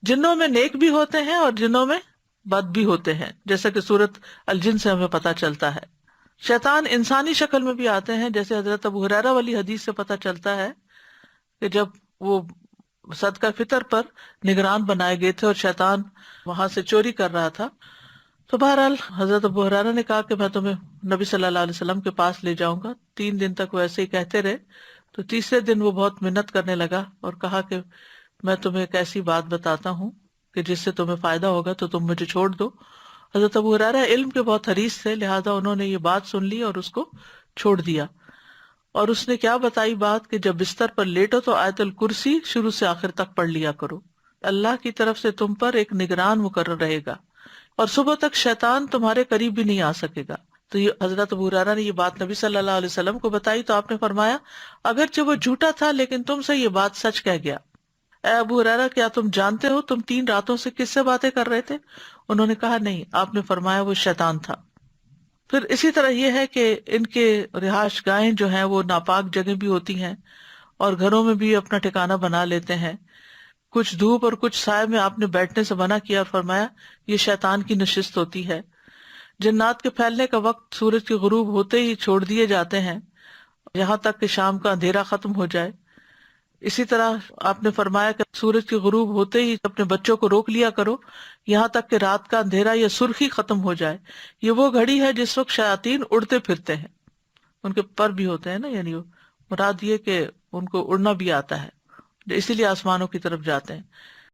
جنوں میں نیک بھی ہوتے ہیں اور جنوں میں بد بھی ہوتے ہیں، جیسا کہ سورت الجن سے ہمیں پتہ چلتا ہے۔ شیطان انسانی شکل میں بھی آتے ہیں، جیسے حضرت ابو ہریرہ والی حدیث سے پتہ چلتا ہے کہ جب وہ صدقہ فطر پر نگران بنائے گئے تھے اور شیطان وہاں سے چوری کر رہا تھا، تو بہرحال حضرت ابو ہریرہ نے کہا کہ میں تمہیں نبی صلی اللہ علیہ وسلم کے پاس لے جاؤں گا۔ 3 دن تک وہ ایسے ہی کہتے رہے، تو تیسرے دن وہ بہت منت کرنے لگا اور کہا کہ میں تمہیں ایک ایسی بات بتاتا ہوں کہ جس سے تمہیں فائدہ ہوگا تو تم مجھے چھوڑ دو۔ حضرت ابو ہریرہ علم کے بہت حریص تھے، لہٰذا انہوں نے یہ بات سن لی اور اس کو چھوڑ دیا۔ اور اس نے کیا بتائی بات کہ جب بستر پر لیٹو تو آیت الکرسی شروع سے آخر تک پڑھ لیا کرو، اللہ کی طرف سے تم پر ایک نگران مقرر رہے گا اور صبح تک شیطان تمہارے قریب بھی نہیں آ سکے گا۔ تو یہ حضرت ابو ہریرہ نے یہ بات نبی صلی اللہ علیہ وسلم کو بتائی تو آپ نے فرمایا اگرچہ وہ جھوٹا تھا لیکن تم سے یہ بات سچ کہہ گیا۔ اے ابو ہریرہ، کیا تم جانتے ہو تم 3 راتوں سے کس سے باتیں کر رہے تھے؟ انہوں نے کہا نہیں۔ آپ نے فرمایا وہ شیطان تھا۔ پھر اسی طرح یہ ہے کہ ان کے رہائش گاہیں جو ہیں وہ ناپاک جگہ بھی ہوتی ہیں اور گھروں میں بھی اپنا ٹھکانہ بنا لیتے ہیں۔ کچھ دھوپ اور کچھ سائے میں آپ نے بیٹھنے سے منع کیا اور فرمایا یہ شیطان کی نشست ہوتی ہے۔ جنات کے پھیلنے کا وقت سورج کے غروب ہوتے ہی چھوڑ دیے جاتے ہیں یہاں تک کہ شام کا اندھیرا ختم ہو جائے۔ اسی طرح آپ نے فرمایا کہ سورج کے غروب ہوتے ہی اپنے بچوں کو روک لیا کرو یہاں تک کہ رات کا اندھیرا یا سرخی ختم ہو جائے۔ یہ وہ گھڑی ہے جس وقت شیاطین اڑتے پھرتے ہیں، ان کے پر بھی ہوتے ہیں نا، یعنی مراد یہ کہ ان کو اڑنا بھی آتا ہے، اسی لیے آسمانوں کی طرف جاتے ہیں۔